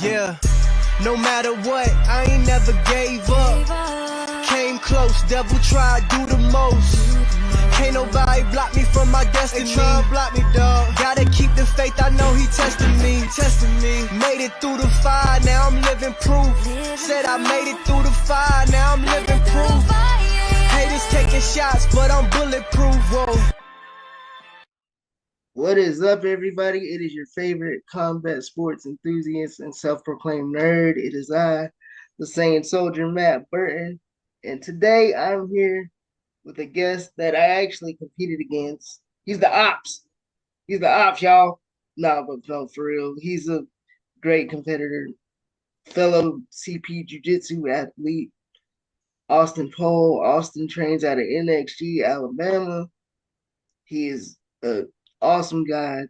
Yeah, no matter what, I ain't never gave up. Came close, devil tried, do the most. Can't nobody block me from my destiny. They try to block me, dog. Gotta keep the faith, I know he testing me. Made it through the fire, now I'm living proof. Said I made it through the fire, now I'm living proof. Haters taking shots, but I'm bulletproof. Whoa. What is up, everybody? It is your favorite combat sports enthusiast and self-proclaimed nerd. It is I, the Saiyan Soldier, Matt Burton. And today I'm here with a guest that I actually competed against. He's the Opps. He's the Opps, y'all. But no, for real. He's a great competitor, fellow CP Jiu-Jitsu athlete, Austin Pohl. Austin trains out of NXG, Alabama. He is a awesome guy.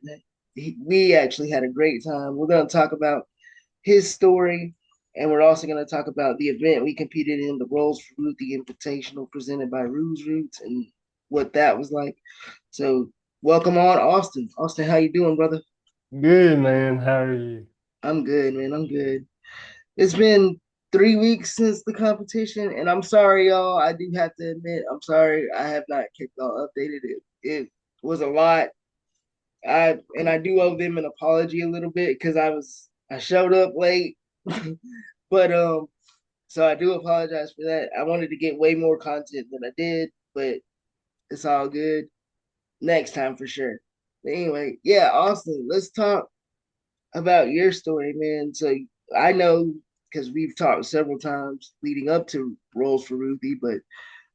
We actually had a great time. We're going to talk about his story, and we're also going to talk about the event we competed in, the Rolls for Ruthie Invitational presented by Roots, and what that was like. So, welcome on, Austin. Austin, how you doing, brother? Good, man. How are you? I'm good, man. I'm good. It's been 3 weeks since the competition, and I'm sorry, y'all. I do have to admit, I'm sorry. I have not kept y'all updated. It was a lot. I do owe them an apology a little bit because I showed up late, but so I do apologize for that. I wanted to get way more content than I did, but it's all good. Next time for sure. But anyway, yeah, Austin, let's talk about your story, man. So I know because we've talked several times leading up to Rolls for Ruthie, but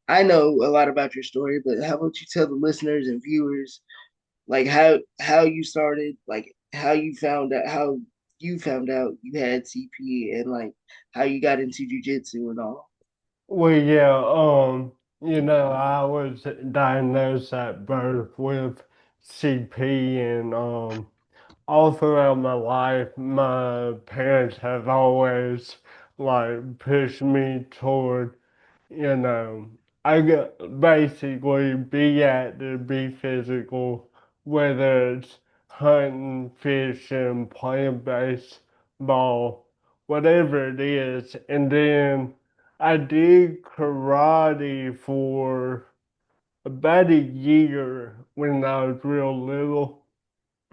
I know a lot about your story. But how about you tell the listeners and viewers like how you started, like how you found out you had CP, and like how you got into jujitsu and all. Well, yeah, I was diagnosed at birth with CP, and all throughout my life, my parents have always like pushed me toward, you know, I got basically be active, be physical, whether it's hunting, fishing, playing baseball, whatever it is. And then I did karate for about a year when I was real little.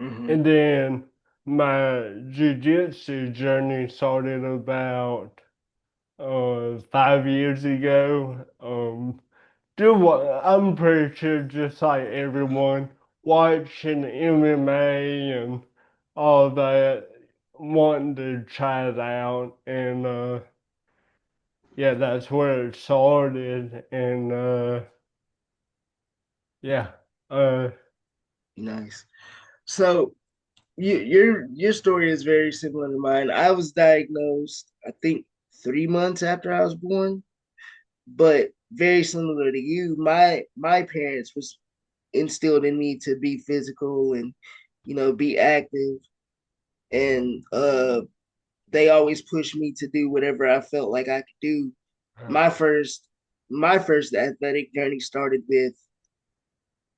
Mm-hmm. And then my jiu-jitsu journey started about 5 years ago. I'm pretty sure just like everyone watching MMA and all that, wanting to try it out, and yeah, that's where it started, and yeah, uh, Nice. So your story is very similar to mine. I was diagnosed, I think, 3 months after I was born, but very similar to you. My parents was instilled in me to be physical and be active, and they always pushed me to do whatever I felt like I could do. My first my first athletic journey started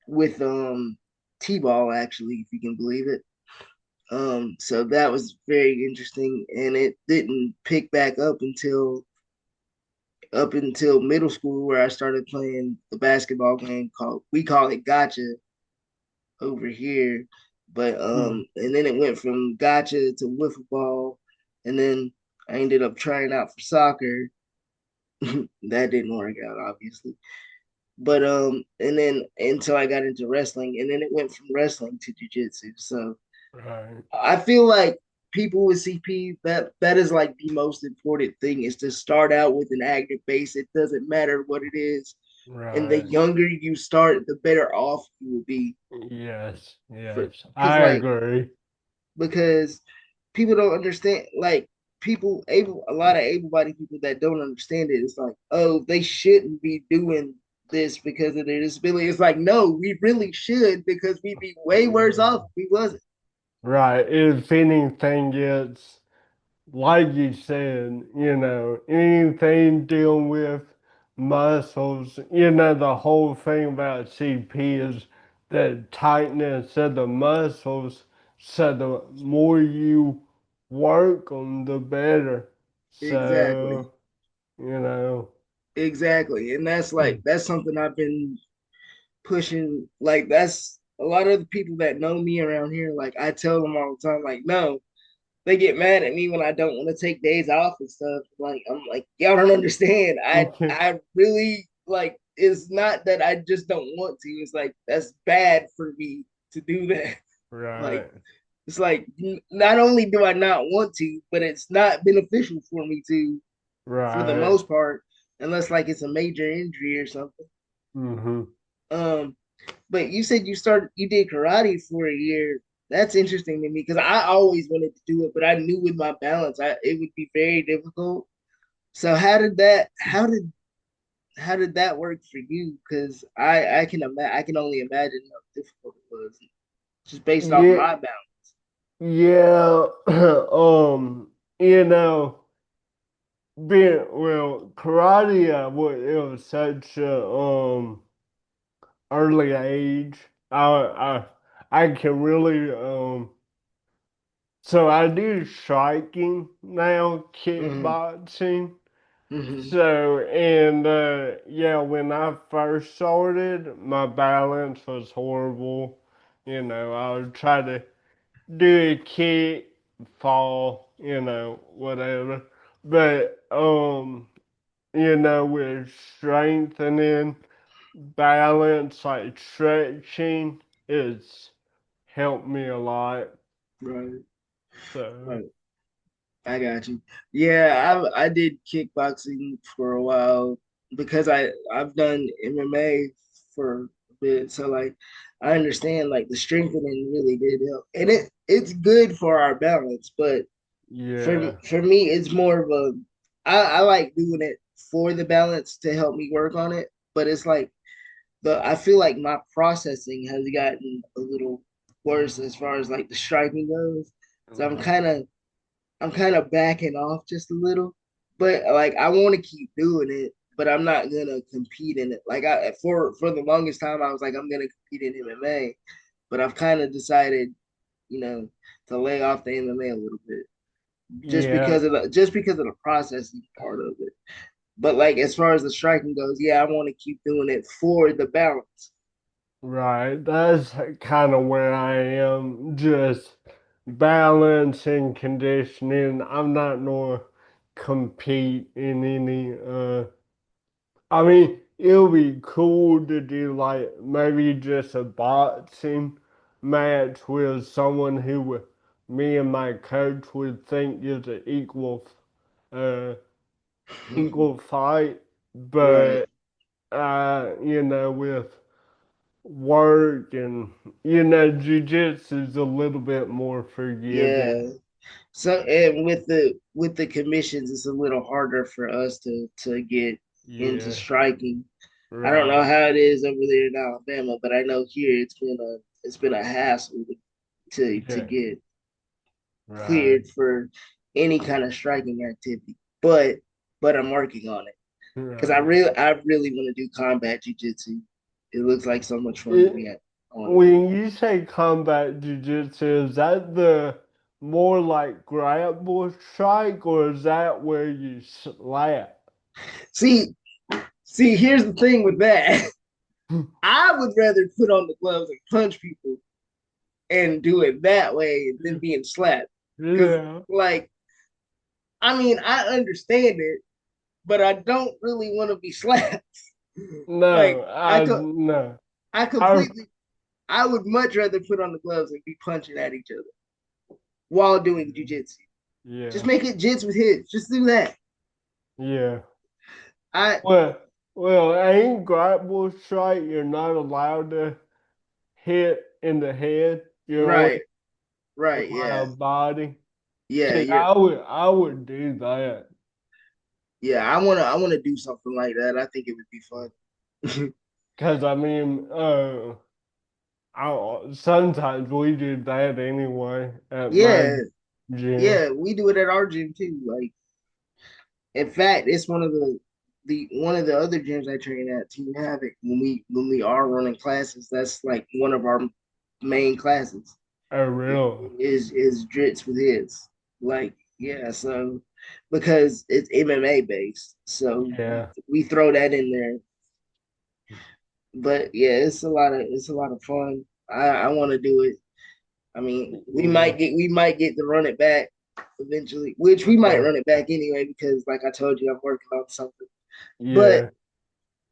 with T-ball, actually, if you can believe it. So that was very interesting, and it didn't pick back up until middle school, where I started playing the basketball game we call it gotcha over here. But and then it went from gotcha to wiffle ball, and then I ended up trying out for soccer. That didn't work out, obviously. But and then until I got into wrestling, and then it went from wrestling to jujitsu. So right, I feel like people with CP, that is like the most important thing, is to start out with an active base. It doesn't matter what it is, and the right, younger you start, the better off you will be. yes, For yes, because I like agree. because people don't understand, like, a lot of able-bodied people that don't understand it. It's like, oh, they shouldn't be doing this because of their disability. It's like, no, we really should, because we'd be way worse off if we wasn't. Right, if anything, it's like you said, anything dealing with muscles, the whole thing about CP is the tightness of the muscles. So the more you work them, the better. Exactly. So, you know. Exactly. And that's something I've been pushing. Like that's a lot of the people that know me around here, like I tell them all the time, like, no, they get mad at me when I don't want to take days off and stuff. Like I'm like, y'all don't understand. I really like it's not that I just don't want to. It's like that's bad for me to do that. Like Right, it's like not only do I not want to, but it's not beneficial for me to for the right. most part, unless like it's a major injury or something. Mm-hmm. Um, but you said you did karate for a year. That's interesting to me because I always wanted to do it, but I knew with my balance, it would be very difficult. So how did that work for you? Because I can only imagine how difficult it was just based off Yeah, my balance. yeah. You know, karate, it was such a early age. I can really So I do striking now, Hmm. kickboxing. Hmm. So yeah, when I first started, my balance was horrible. I would try to do a kick, fall, whatever. But with strengthening, balance, like stretching, it's helped me a lot. Right. So Right. I got you. Yeah, I did kickboxing for a while because I've done MMA for a bit, so like I understand like the strengthening really did help, and it's good for our balance. But yeah, for me, it's more of a I like doing it for the balance to help me work on it, but it's like the I feel like my processing has gotten a little worse as far as like the striking goes. So right. I'm kind of backing off just a little, but like I want to keep doing it, but I'm not gonna compete in it. Like I for the longest time, I was like I'm gonna compete in MMA, but I've kind of decided, you know, to lay off the MMA a little bit Yeah, just because of the processing part of it. But like as far as the striking goes, yeah, I want to keep doing it for the balance. right. That's kind of where I am. Just balance and conditioning. I'm not gonna compete in any I mean, it'll be cool to do like maybe just a boxing match with someone me and my coach would think is an uh equal fight, Right. but with work and jujitsu is a little bit more forgiving. Yeah. So and with the commissions, it's a little harder for us to get into Yeah, striking. I don't know right, how it is over there in Alabama, but I know here it's been a hassle to yeah, get right, cleared for any kind of striking activity. But I'm working on it because right. I really want to do combat jujitsu. It looks like so much fun to It, me. I want to do when you say combat jujitsu, is that the more like grapple strike, or is that where you slap? it. See, here's the thing with that. I would rather put on the gloves and punch people and do it that way than being slapped. Because, Yeah. like, I mean, I understand it, but I don't really want to be slapped. No, Like, no. I I completely, I would much rather put on the gloves and be punching at each other while doing jujitsu. Just yeah, make it jits with hits. Just do that. yeah. I Well, ain't grapple strike. You're not allowed to hit in the head. You're only right, right, yeah, allowed body. yeah. See, You're I would do that. yeah. I wanna do something like that. I think it would be fun. Cause I mean, sometimes we do that anyway at my Yeah, gym. yeah. We do it at our gym too. Like in fact, it's one of the one of the other gyms I train at, Team Havoc. When we are running classes, that's like one of our main classes Oh, really? is drits with hits. Like, yeah, so because it's MMA based, so Yeah. we throw that in there. But yeah, it's a lot of fun. I want to do it. I mean, Yeah. we might get to run it back eventually, which we might Yeah. run it back anyway because, like I told you, I'm working on something. But Yeah.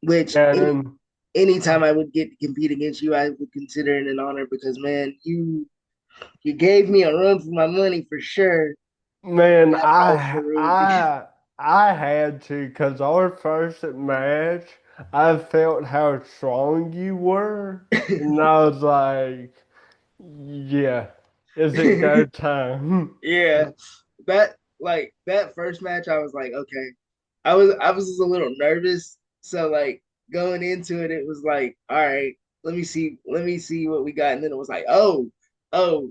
which And anytime I would get to compete against you, I would consider it an honor because man, you gave me a run for my money for sure. man, That falls for Ruthie. I had to because our first match, I felt how strong you were, and I was like, yeah, is it go time? Yeah, that first match, I was like, okay. I was just a little nervous, so like going into it, it was like, all right, let me see what we got, and then it was like, oh,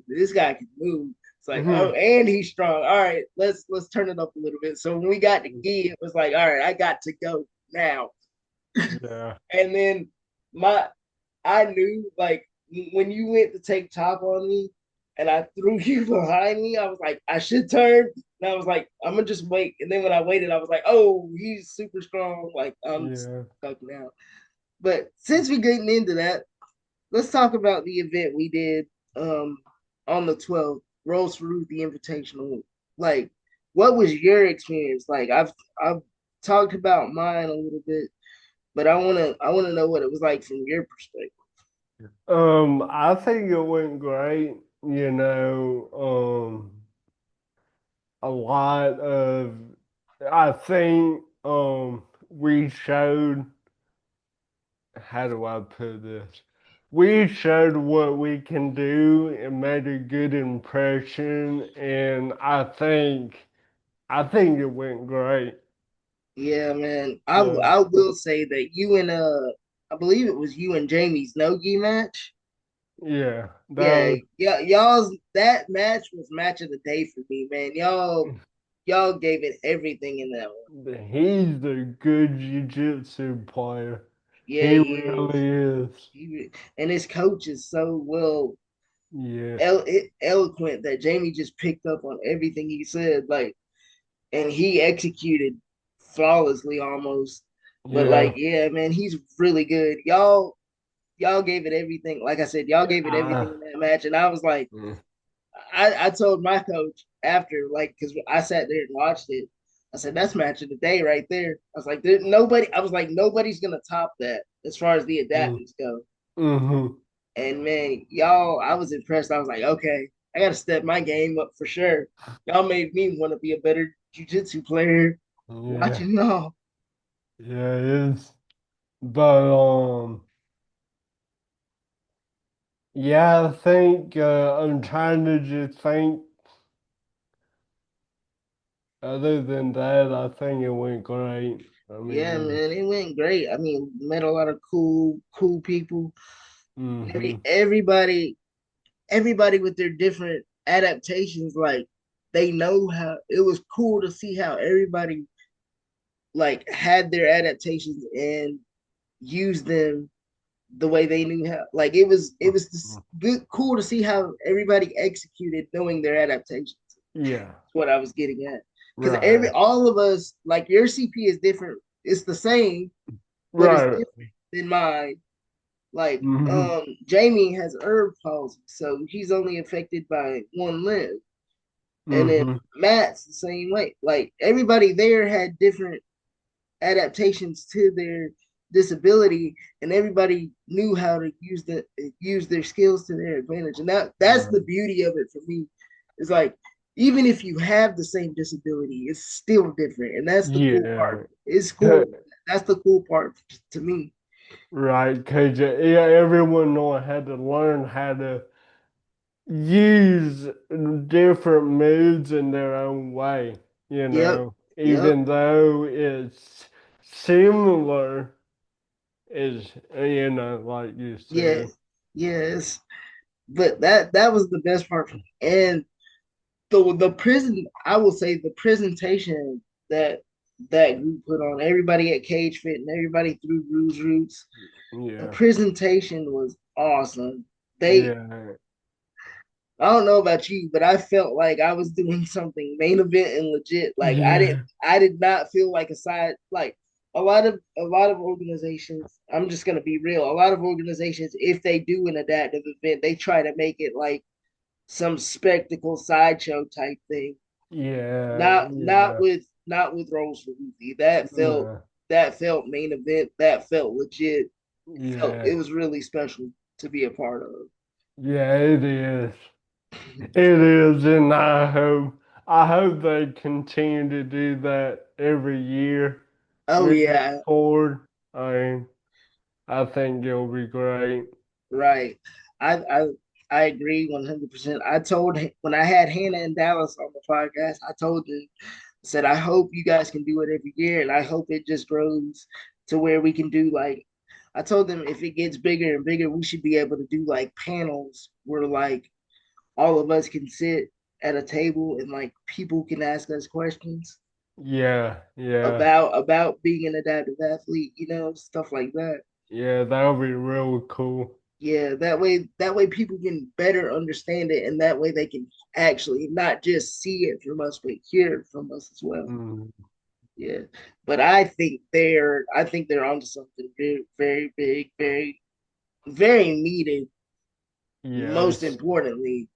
this guy can move. It's like, oh, Mhm. and he's strong. All right, let's turn it up a little bit. So when we got to gi, it was like, all right, I got to go now. Yeah, And then my I knew like when you went to take top on me and I threw you behind me, I was like, I should turn. And I was like, I'm gonna just wait. And then when I waited, I was like, oh, he's super strong. Like I'm yeah. stuck now. But since we're getting into that, let's talk about the event we did um on the 12th, Rose for Ruth, the Invitational. Like, what was your experience? Like I've talked about mine a little bit, but I wanna know what it was like from your perspective. I think it went great. You know, a lot of, I think, we showed, how do I put this? We showed what we can do and made a good impression, and I think it went great. Yeah, man. I Yeah, I will say that you and I believe it was you and Jamie's no-gi match. yeah, Yeah, that yeah, y'all's that match was match of the day for me, man. Y'all gave it everything in that one. he's a good jiu-jitsu player. Yeah, He he is. really is. And his coach is so well Yeah, eloquent that Jamie just picked up on everything he said, like, and he executed flawlessly almost. But yeah. like, yeah, man, he's really good. Y'all gave it everything. Like I said, y'all gave it everything Ah, in that match. And I was like, mm, I told my coach after, like, because I sat there and watched it. I said, that's match of the day right there. I was like, nobody, I was like, nobody's going to top that as far as the mm, adaptants go. mhm. And man, y'all, I was impressed. I was like, okay, I got to step my game up for sure. Y'all made me want to be a better jujitsu player Yeah, watching y'all. yeah, it is. But yeah, I think I'm trying to just think. Other than that, I think it went great. I Yeah, mean, man, it went great. I mean, met a lot of cool people. hmm Everybody everybody with their different adaptations, like they know how it was cool to see how everybody like had their adaptations and used them the way they knew how. Like it was just good cool to see how everybody executed knowing their adaptations. yeah, That's what I was getting at. Because every right, all of us, like your CP is different. It's the same, but it's right. different than mine. Like hmm Jamie has herb palsy, so he's only affected by one limb. And then hmm Matt's the same way. Like everybody there had different adaptations to their disability, and everybody knew how to use their skills to their advantage. And that's the Right. beauty of it for me. It's like even if you have the same disability, it's still different, and that's the cool Yeah, part. It's cool. That's the cool part to me. right. Because yeah, everyone know had to learn how to use different moods in their own way. You Yep. know, Yep. even though it's similar, is like you Yeah. said. Yes. But that was the best part for me. And the prison, I will say the presentation that that group put on, everybody at Cage Fit and everybody through Bruise Roots, the Yeah, presentation was awesome. They yeah, I don't know about you, but I felt like I was doing something main event and legit. Like Yeah, I did not feel like a side like a lot of organizations, I'm just gonna be real. A lot of organizations, if they do an adaptive event, they try to make it like some spectacle sideshow type thing. yeah, Not with Rose for Ruthie. yeah, That felt main event. That felt legit. It yeah, was really special to be a part of. yeah, it is. It is, and I hope they continue to do that every year Oh moving yeah, forward. I I think it'll be great. right. I I I agree 100%. When I had Hannah and Dallas on the podcast, I told them, I said, I hope you guys can do it every year, and I hope it just grows to where we can do like. I told them if it gets bigger and bigger, we should be able to do like panels where like all of us can sit at a table and like people can ask us questions Yeah, yeah, about being an adaptive athlete, stuff like that. yeah. That'll be really cool. Yeah, that way people can better understand it, and that way they can actually not just see it from us, but hear it from us as well. Mm, Yeah, but I think they're onto something very, very big, very, very needed. Most yes, importantly,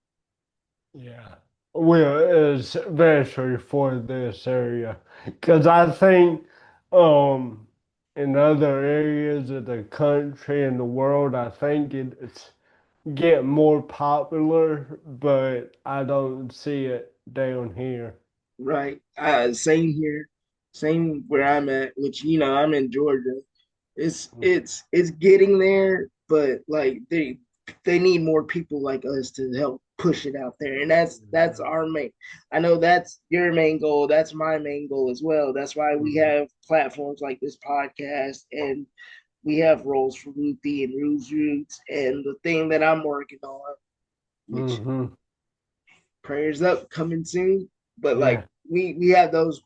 yeah. Well, especially for this area, because I think, um, in other areas of the country and the world, I think it's get more popular, but I don't see it down here. right? Same here, same where I'm at. Which I'm in Georgia. It's getting there, but like they need more people like us to help push it out there, and that's our main. I know that's your main goal. That's my main goal as well. That's why we Mhm. have platforms like this podcast, and we have roles for Ruthie and Rue's Roots, and the thing that I'm working on, which Mhm. prayers up coming soon. But like Yeah. we have those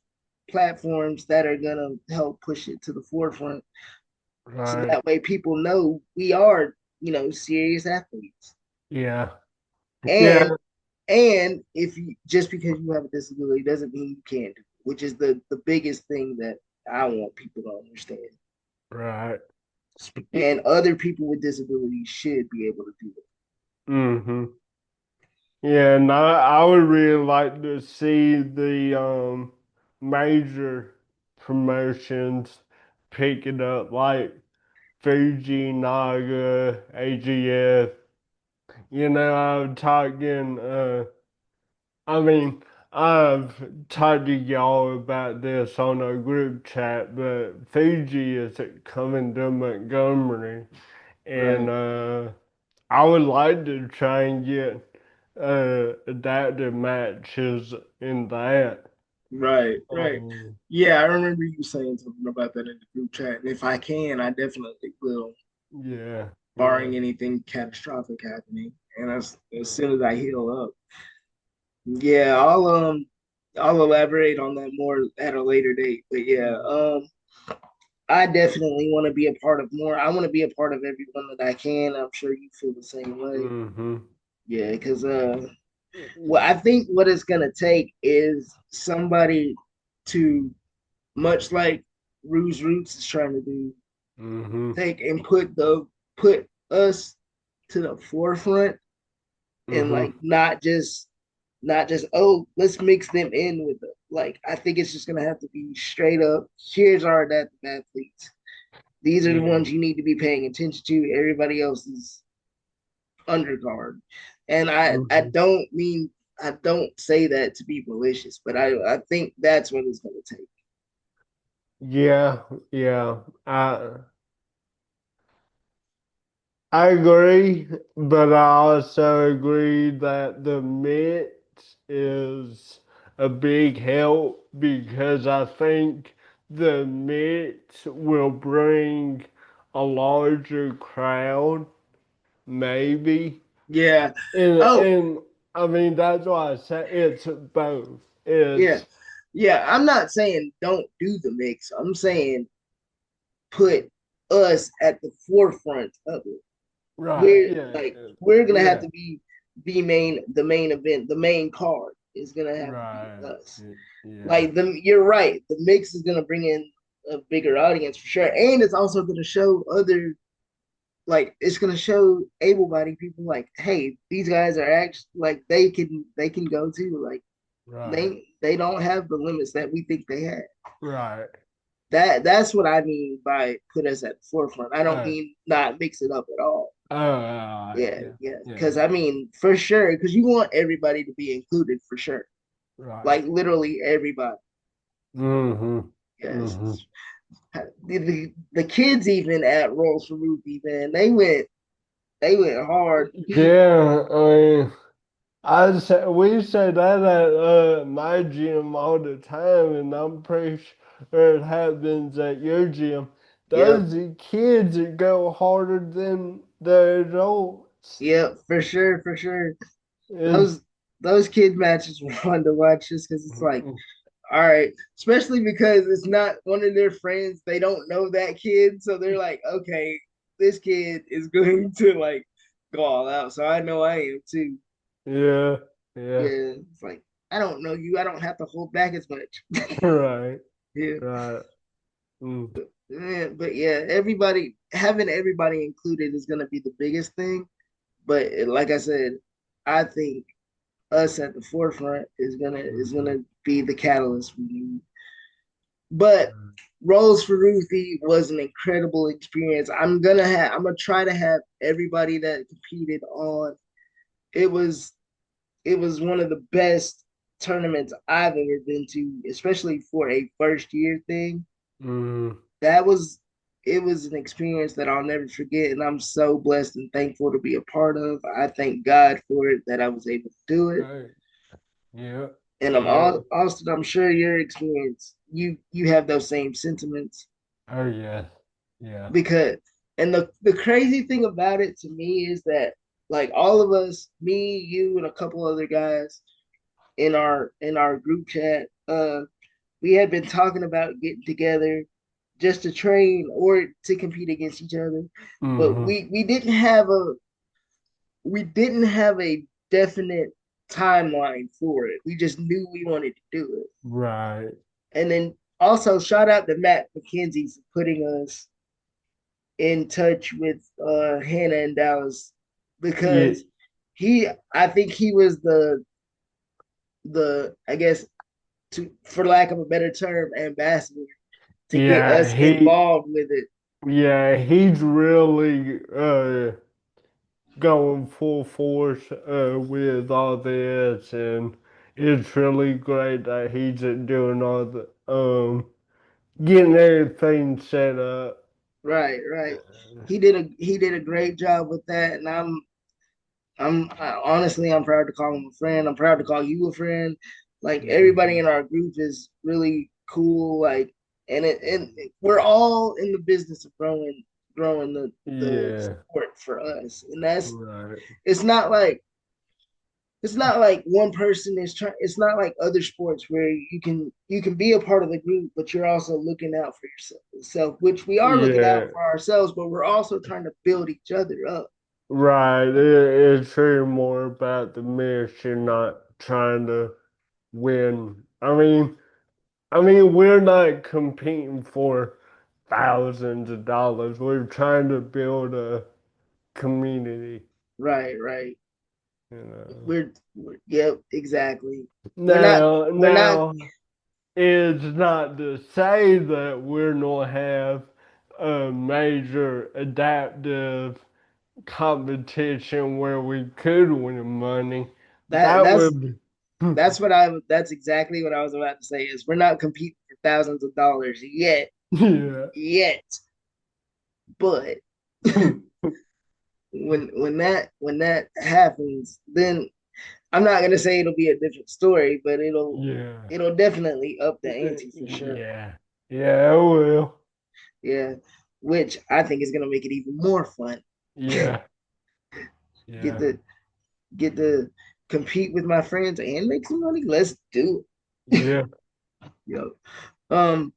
platforms that are gonna help push it to the forefront, so Right. that way people know we are serious athletes. Yeah. Yeah. And and if you just because you have a disability doesn't mean you can't do it, which is the biggest thing that I want people to understand. Right. And other people with disabilities should be able to do it. Mhm. Yeah, and I would really like to see the major promotions pick it up, like Fuji, Naga, AGF. I'm talking. I mean, I've talked to y'all about this on a group chat, but Fuji is coming to Montgomery, and Right, I would like to try and get adaptive matches in that. right. Um, Yeah, I remember you saying something about that in the group chat. And if I can, I definitely will, yeah, yeah, barring anything catastrophic happening. And as soon as I heal up. Yeah, I'll elaborate on that more at a later date. But yeah, I definitely want to be a part of more. I want to be a part of everyone that I can. I'm sure you feel the same way. mm-hmm, Yeah, because well, I think what it's gonna take is somebody to, much like Ruse Roots is trying to do, mm-hmm, take and put us to the forefront, and mm-hmm, like not just, oh, let's mix them in with it. Like I think it's just gonna have to be straight up. Here's our adaptive athletes. These are the yeah, ones you need to be paying attention to. Everybody else is undercard. And I I mm-hmm. don't mean I don't say that to be malicious, but I think that's what it's gonna take. Yeah, yeah. I agree, but I also agree that the mix is a big help because I think the mix will bring a larger crowd, maybe. Yeah. Oh, And I mean that's why I say it's both. yeah. It's Yeah. I'm not saying don't do the mix. I'm saying put us at the forefront of it. right, We're yeah, like we're gonna have yeah, to be the main event, the main card is gonna have to be Right. us. Yeah. Like you're right. The mix is gonna bring in a bigger audience for sure, and it's also gonna show other like it's gonna show able-bodied people like, hey, these guys are actually like they can go to like Right. they don't have the limits that we think they have. Right. That's what I mean by put us at the forefront. I don't Uh, mean not mix it up at all. Yeah, yeah. yeah. Yeah. Because I mean, for sure, because you want everybody to be included for sure. Right. Like literally everybody. Mm-hmm. Mm-hmm. Yes. The kids even at Rolls for Ruthie, man, they went hard. Yeah, I mean, we say that at my gym all the time, and I'm pretty sure it happens at your gym. Yep, Those kids that go harder than the adults. yep, for sure, for sure. It's, Those those kid matches were fun to watch just because it's like, all right, especially because it's not one of their friends. They don't know that kid, so they're like, okay, this kid is going to like go all out. So I know I am too. yeah, yeah, Yeah, it's like I don't know you. I don't have to hold back as much. right, Yeah, right. Mm, yeah, but yeah, everybody having everybody included is gonna be the biggest thing. But like I said, I think us at the forefront is gonna mhm. be the catalyst we need. But Rose for Ruthie was an incredible experience. I'm gonna try to have everybody that competed on. It was it was one of the best tournaments I've ever been to, especially for a first year thing. Mm, That was it was an experience that I'll never forget, and I'm so blessed and thankful to be a part of. I thank God for it that I was able to do it. right. Yeah, And yeah. Austin, I'm sure your experience, you have those same sentiments Oh, yeah, yeah. because and the crazy thing about it to me is that like all of us, me, you, and a couple other guys in our group chat, we had been talking about getting together just to train or to compete against each other, but Mm-hmm. we didn't have a definite timeline for it. We just knew we wanted to do it. Right. And then also shout out to Matt McKenzie for putting us in touch with Hannah in Dallas Yeah, because he I think he was the I guess to for lack of a better term ambassador to get yeah, us involved with it. he's really going full force with all this, and it's really great that he's doing all the getting everything set up. Right, right. He did a great job with that, and honestly I'm proud to call him a friend. I'm proud to call you a friend. Like everybody Mhm. in our group is really cool. Like we're all in the business of growing the Yeah, sport for us, and that's right. it's not like it's not like one person is trying. It's not like other sports where you can be a part of the group, but you're also looking out for yourself, which we are looking out Yeah, for ourselves, but we're also trying to build each other up. right. It's really more about the mission, not trying to win. We're not competing for thousands of dollars. We're trying to build a community, Right, right. you know. We're yep, exactly. Now, We're not now, it's not to say that we're not have a major adaptive competition where we could win money. that That would be, that's exactly what I was about to say is we're not competing for thousands of dollars yeah. yet, but when that happens, then I'm not gonna say it'll be a different story, but Yeah. it'll definitely up the ante for sure. Yeah. Yeah, it will. Yeah, which I think is gonna make it even more fun. Yeah. Get Yeah. to get to compete with my friends and make some money. Let's do Yeah. it. Yo. Um,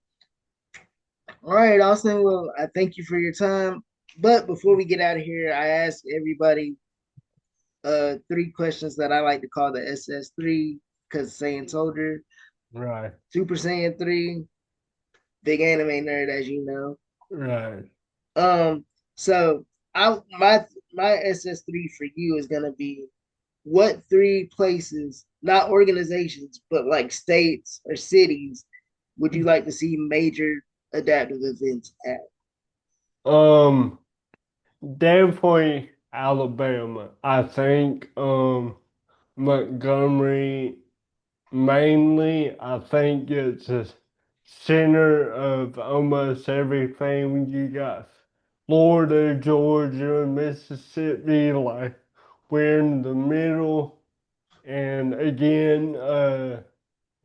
all right, Austin. Well, I thank you for your time. But before we get out of here, I ask everybody three questions that I like to call the SS3 because Saiyan Soldier, Right. Super Saiyan 3, big anime nerd as you know. Right. Um, so I my SS3 for you is gonna be what three places, not organizations, but like states or cities, would you like to see major adaptive events at? Um, Definitely Alabama. I think Montgomery mainly. I think it's a center of almost everything. You got Florida, Georgia, Mississippi, like we're in the middle. And again,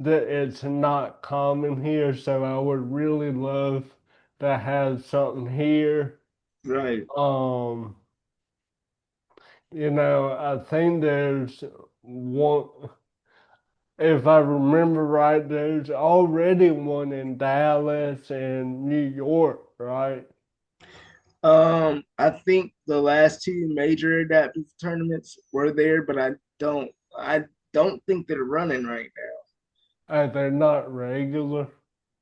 that it's not common here, so I would really love to have something here. Right. Um, I think there's one, if I remember right, there's already one in Dallas and New York, right? I think the last two major adaptive tournaments were there, but I don't think they're running right now. They're not regular,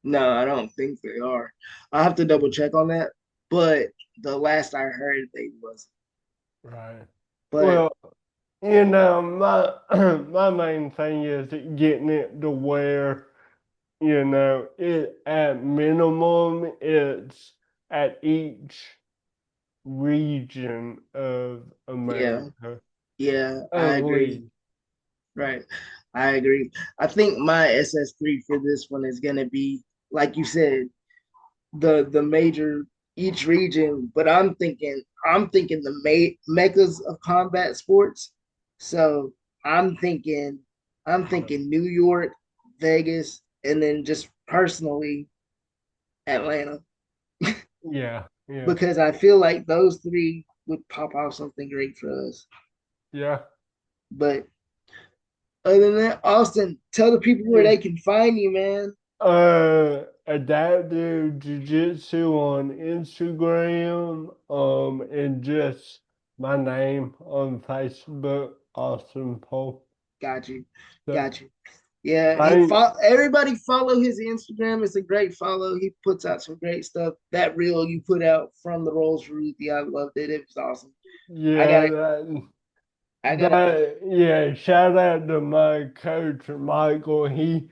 No, I don't think they are. I have to double check on that, but the last I heard they wasn't. right? But Well, my my main thing is getting it to where it at minimum it's at each region of yeah, America, yeah, I at agree. least. Right. I agree. I think my SS3 for this one is gonna be, like you said, the major each region, but I'm thinking the meccas of combat sports. So I'm thinking I'm thinking New York, Vegas, and then just personally Atlanta Yeah, yeah, because I feel like those three would pop off something great for us. yeah. But other than that, Austin, tell the people where Yeah. they can find you, man. Adaptive jiu-jitsu on Instagram, and just my name on Facebook, Austin Pohl. Got you. So, Got you. Yeah, thank, everybody follow his Instagram. It's a great follow. He puts out some great stuff. That reel you put out from the Rolls Ruthie, I loved it. It was awesome. I yeah, gotta, I gotta, yeah, shout out to my coach, Michael. He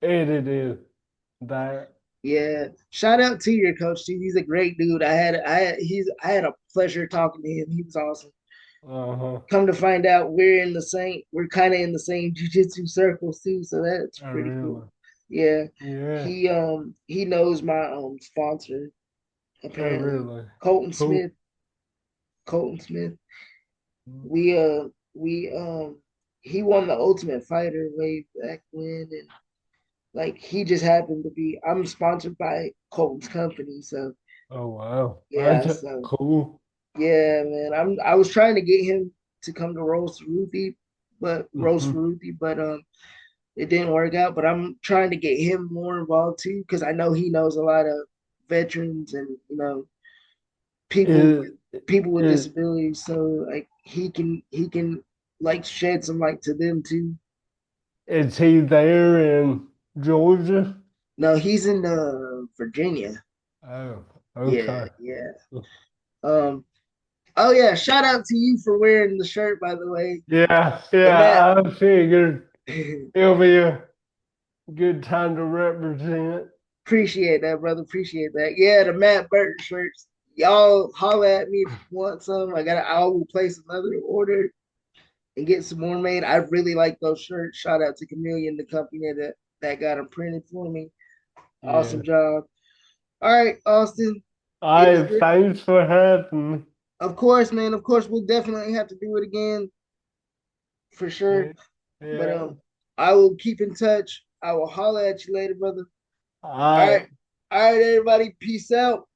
edited that. yeah. Shout out to your coach too. He's a great dude. I had a pleasure talking to him. He was awesome. Uh-huh. Come to find out, we're kind of in the same jujitsu circles too. So that's Oh, pretty cool. really? Yeah, Yeah. he knows my sponsor Oh, apparently, really? Colton Cool. Smith. Colton Smith. We he won the Ultimate Fighter way back when, and like he just happened to be. I'm sponsored by Colton's company, so Oh, wow. yeah, That's so cool. yeah, man. I was trying to get him to come to Roast Hmm. Ruthie, but it didn't work out. But I'm trying to get him more involved too, because I know he knows a lot of veterans and people Is, people with is, disabilities, so like he can like shed some light to them too. is he there in Georgia? No, he's in Virginia. Oh, Yeah, okay. yeah. Um. Oh yeah. Shout out to you for wearing the shirt, by the way. Yeah, The Matt. yeah, I figured it'll be a good time to represent. Appreciate that, brother. Appreciate that. Yeah, the Matt Burton shirts. Y'all holler at me if you want some. I will place another order and get some more made. I really like those shirts. Shout out to Chameleon, the company that got them printed for me. Yeah. Awesome job. All right, Austin. All It was right, great. thanks for having me. Of course, man. Of course, we'll definitely have to do it again for sure. Yeah. But Yeah. I will keep in touch. I will holler at you later, brother. All All right. right. All right, everybody. Peace out.